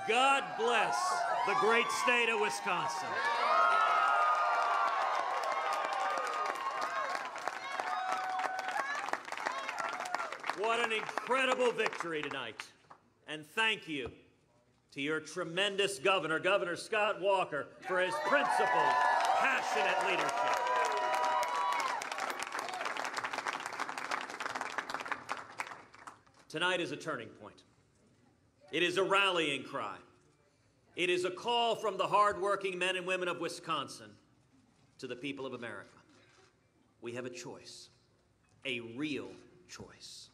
God bless the great state of Wisconsin. What an incredible victory tonight. And thank you to your tremendous governor, Governor Scott Walker, for his principled, passionate leadership. Tonight is a turning point. It is a rallying cry. It is a call from the hardworking men and women of Wisconsin to the people of America. We have a choice, a real choice.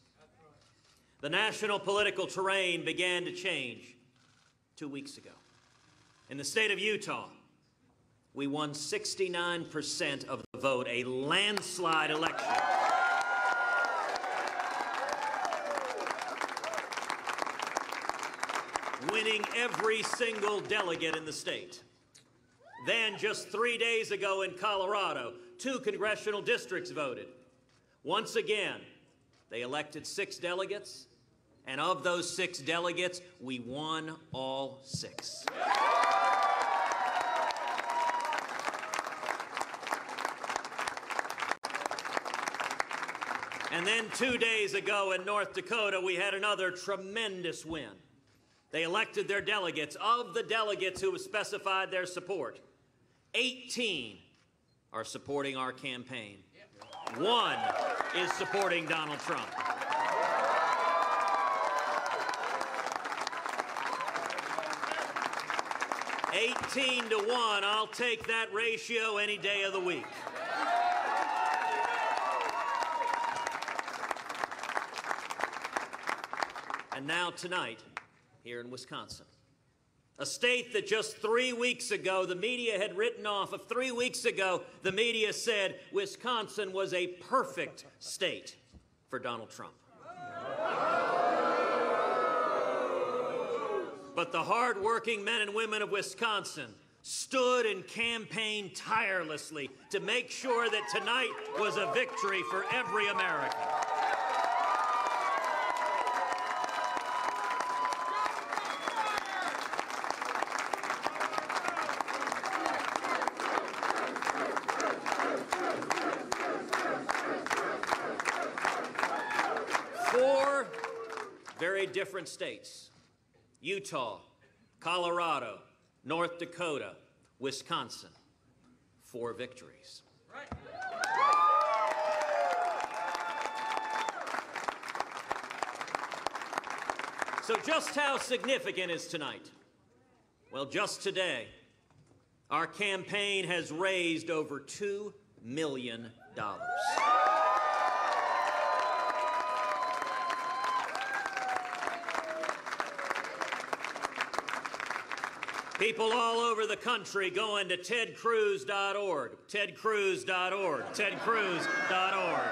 The national political terrain began to change 2 weeks ago. In the state of Utah, we won 69% of the vote, a landslide election. Winning every single delegate in the state. Then, just 3 days ago in Colorado, 2 congressional districts voted. Once again, they elected 6 delegates, and of those 6 delegates, we won all 6. And then 2 days ago in North Dakota, we had another tremendous win. They elected their delegates. Of the delegates who have specified their support, 18 are supporting our campaign. 1 is supporting Donald Trump. 18 to 1, I'll take that ratio any day of the week. And now tonight, here in Wisconsin, a state that just 3 weeks ago the media had written off. Of 3 weeks ago, the media said Wisconsin was a perfect state for Donald Trump. But the hard-working men and women of Wisconsin stood and campaigned tirelessly to make sure that tonight was a victory for every American. Four very different states: Utah, Colorado, North Dakota, Wisconsin. 4 victories. So just how significant is tonight? Well, just today, our campaign has raised over $2 million. People all over the country going to tedcruz.org, tedcruz.org, tedcruz.org.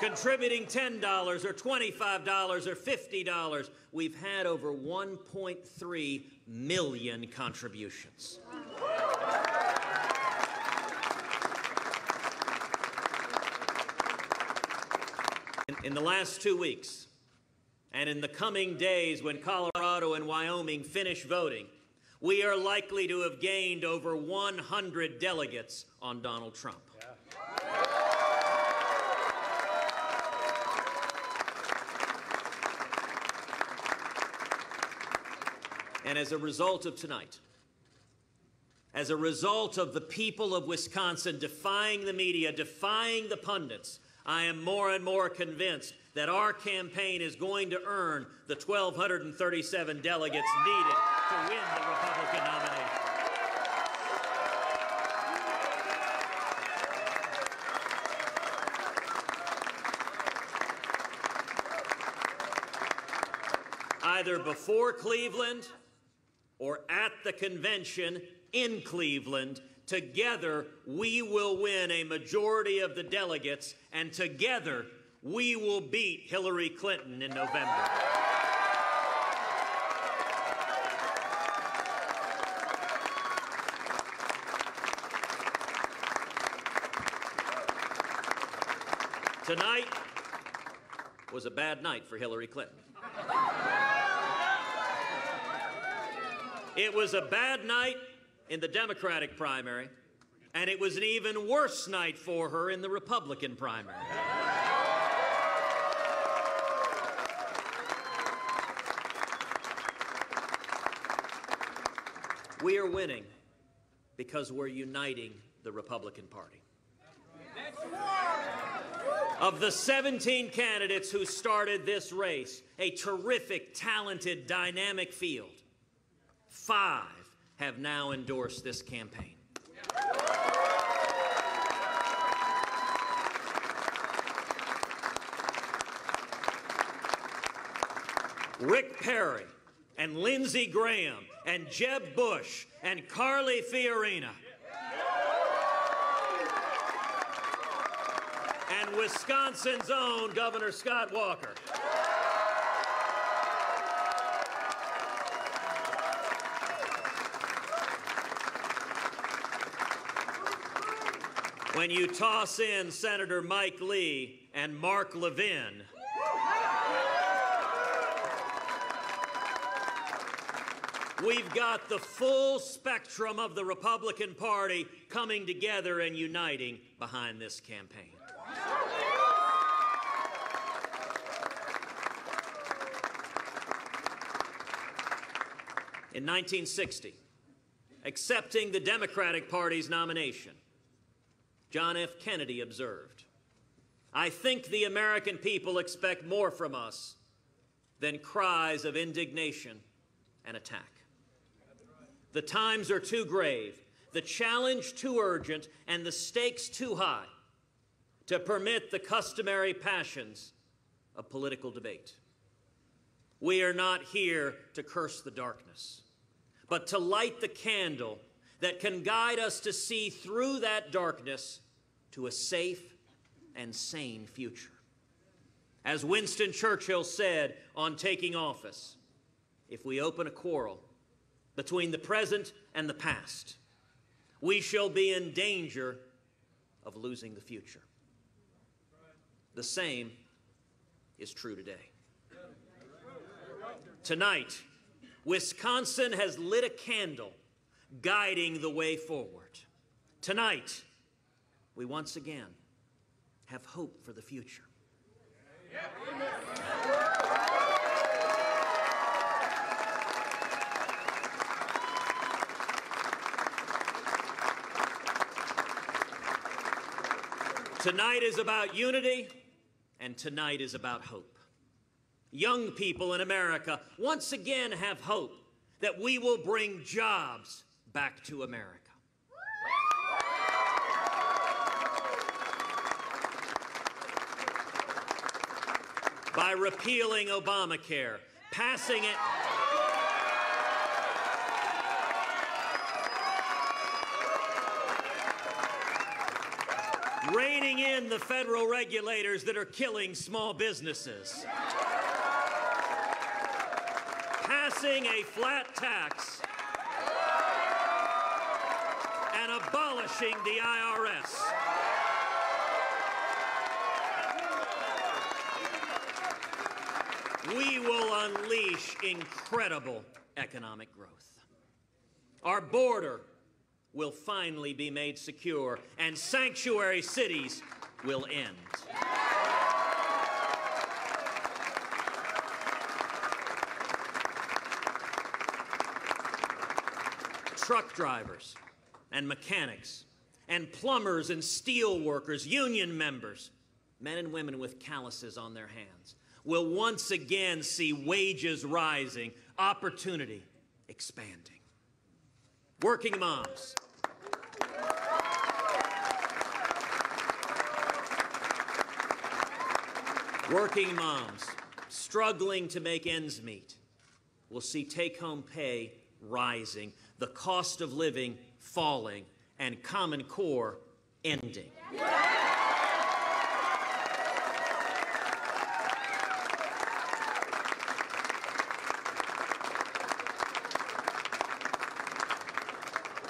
Contributing $10 or $25 or $50. We've had over 1.3 million contributions. In the last 2 weeks, and in the coming days when Colorado and Wyoming finish voting, we are likely to have gained over 100 delegates on Donald Trump. And as a result of tonight, as a result of the people of Wisconsin defying the media, defying the pundits, I am more and more convinced that our campaign is going to earn the 1,237 delegates needed to win the Republican nomination. Either before Cleveland or at the convention in Cleveland, together we will win a majority of the delegates, and together we will beat Hillary Clinton in November. Tonight was a bad night for Hillary Clinton. It was a bad night in the Democratic primary, and it was an even worse night for her in the Republican primary. We are winning because we're uniting the Republican Party. Of the 17 candidates who started this race, a terrific, talented, dynamic field, 5 have now endorsed this campaign. Rick Perry and Lindsey Graham and Jeb Bush and Carly Fiorina and Wisconsin's own Governor Scott Walker. When you toss in Senator Mike Lee and Mark Levin, we've got the full spectrum of the Republican Party coming together and uniting behind this campaign. In 1960, accepting the Democratic Party's nomination, John F. Kennedy observed, "I think the American people expect more from us than cries of indignation and attack. The times are too grave, the challenge too urgent, and the stakes too high to permit the customary passions of political debate. We are not here to curse the darkness, but to light the candle that can guide us to see through that darkness to a safe and sane future." As Winston Churchill said on taking office, if we open a quarrel between the present and the past, we shall be in danger of losing the future. The same is true today. Tonight, Wisconsin has lit a candle guiding the way forward. Tonight, we once again have hope for the future. Tonight is about unity, and tonight is about hope. Young people in America once again have hope that we will bring jobs back to America. By repealing Obamacare, passing it, reining in the federal regulators that are killing small businesses, passing a flat tax, and abolishing the IRS. We will unleash incredible economic growth. Our border will finally be made secure, and sanctuary cities will end. Truck drivers and mechanics and plumbers and steel workers, union members, men and women with calluses on their hands, will once again see wages rising, opportunity expanding. Working moms, struggling to make ends meet will see take-home pay rising, the cost of living falling, and Common Core ending.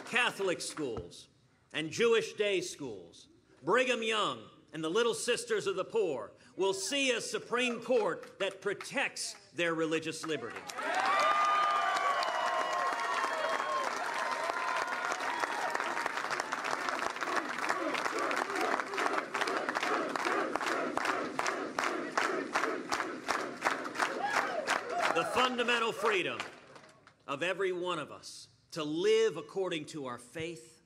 Catholic schools and Jewish day schools, Brigham Young and the Little Sisters of the Poor will see a Supreme Court that protects their religious liberty. fundamental freedom of every one of us to live according to our faith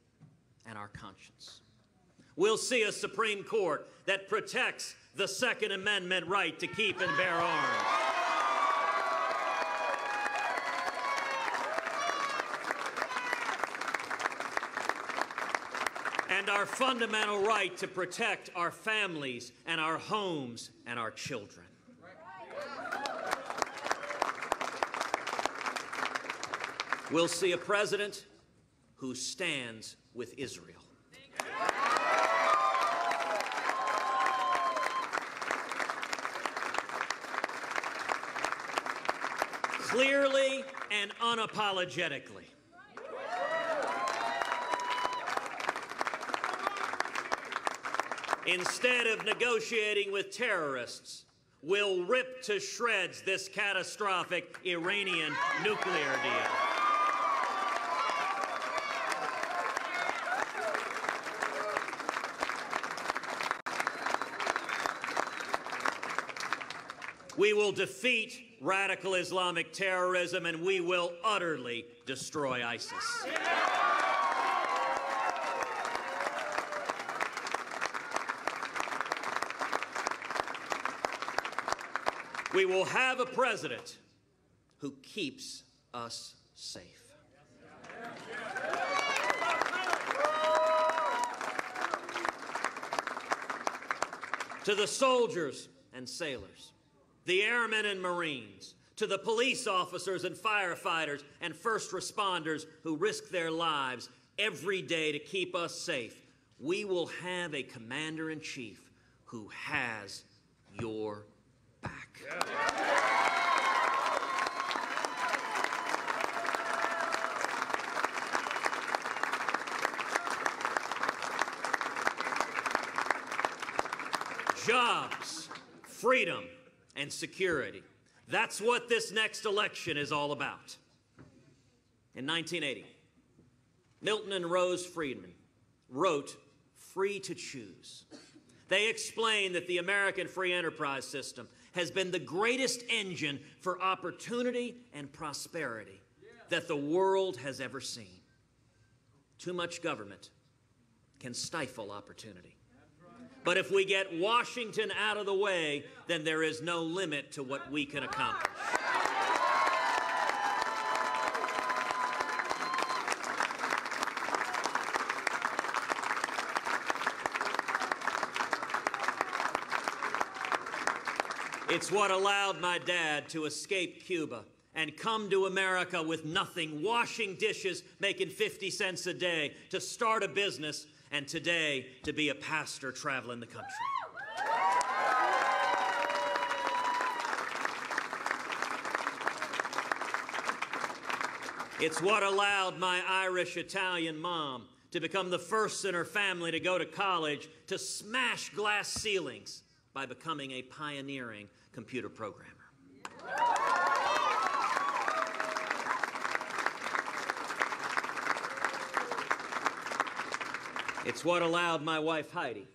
and our conscience. We'll see a Supreme Court that protects the Second Amendment right to keep and bear arms. And our fundamental right to protect our families and our homes and our children. We'll see a president who stands with Israel. Clearly and unapologetically. Instead of negotiating with terrorists, we'll rip to shreds this catastrophic Iranian nuclear deal. We will defeat radical Islamic terrorism, and we will utterly destroy ISIS. We will have a president who keeps us safe. To the soldiers and sailors, the airmen and Marines, to the police officers and firefighters and first responders who risk their lives every day to keep us safe, we will have a commander-in-chief who has your back. Jobs, freedom, and security. That's what this next election is all about. In 1980, Milton and Rose Friedman wrote Free to Choose. They explained that the American free enterprise system has been the greatest engine for opportunity and prosperity that the world has ever seen. Too much government can stifle opportunity. But if we get Washington out of the way, then there is no limit to what we can accomplish. It's what allowed my dad to escape Cuba and come to America with nothing, washing dishes, making 50 cents a day, to start a business, and today to be a pastor traveling the country. It's what allowed my Irish-Italian mom to become the first in her family to go to college, to smash glass ceilings by becoming a pioneering computer programmer. It's what allowed my wife, Heidi,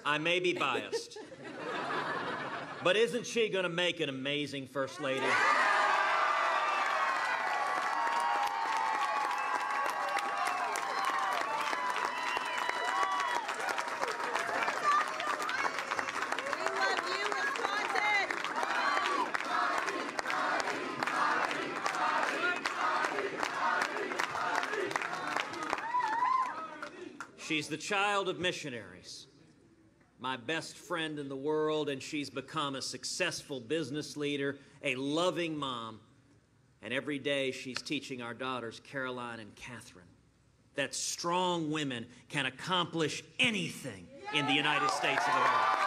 I may be biased, but isn't she going to make an amazing First Lady? She's the child of missionaries, my best friend in the world, and she's become a successful business leader, a loving mom, and every day she's teaching our daughters, Caroline and Catherine, that strong women can accomplish anything in the United States of America.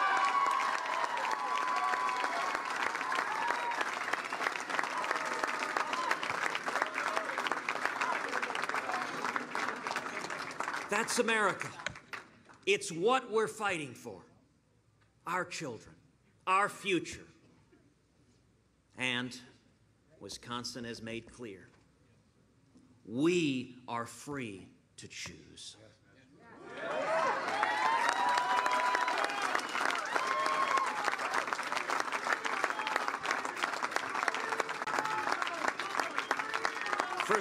That's America. It's what we're fighting for. Our children, our future. And Wisconsin has made clear, we are free to choose. For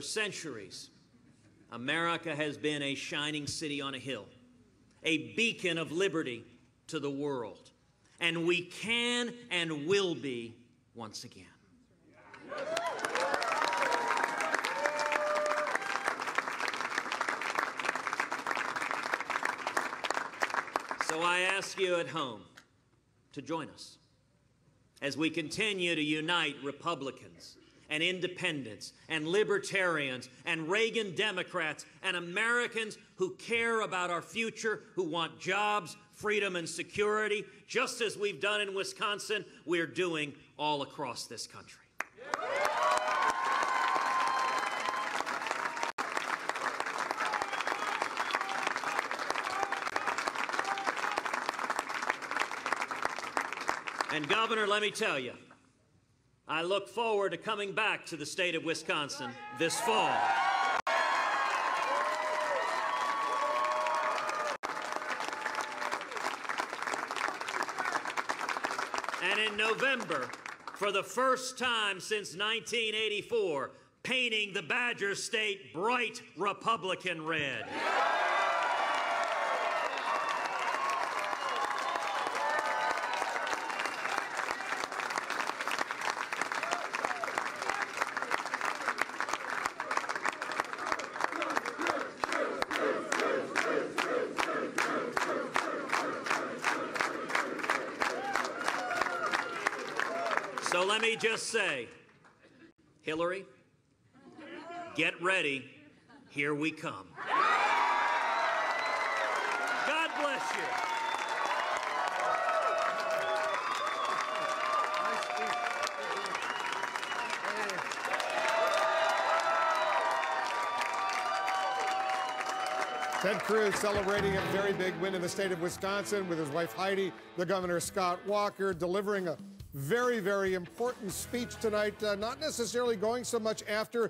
centuries, America has been a shining city on a hill, a beacon of liberty to the world, and we can and will be once again. So I ask you at home to join us as we continue to unite Republicans and independents and libertarians and Reagan Democrats and Americans who care about our future, who want jobs, freedom, and security, just as we've done in Wisconsin, we're doing all across this country. And Governor, let me tell you, I look forward to coming back to the state of Wisconsin this fall. And in November, for the first time since 1984, painting the Badger State bright Republican red. So let me just say, Hillary, get ready. Here we come. God bless you. Ted Cruz celebrating a very big win in the state of Wisconsin with his wife Heidi, the Governor Scott Walker, delivering a very, very important speech tonight, not necessarily going so much after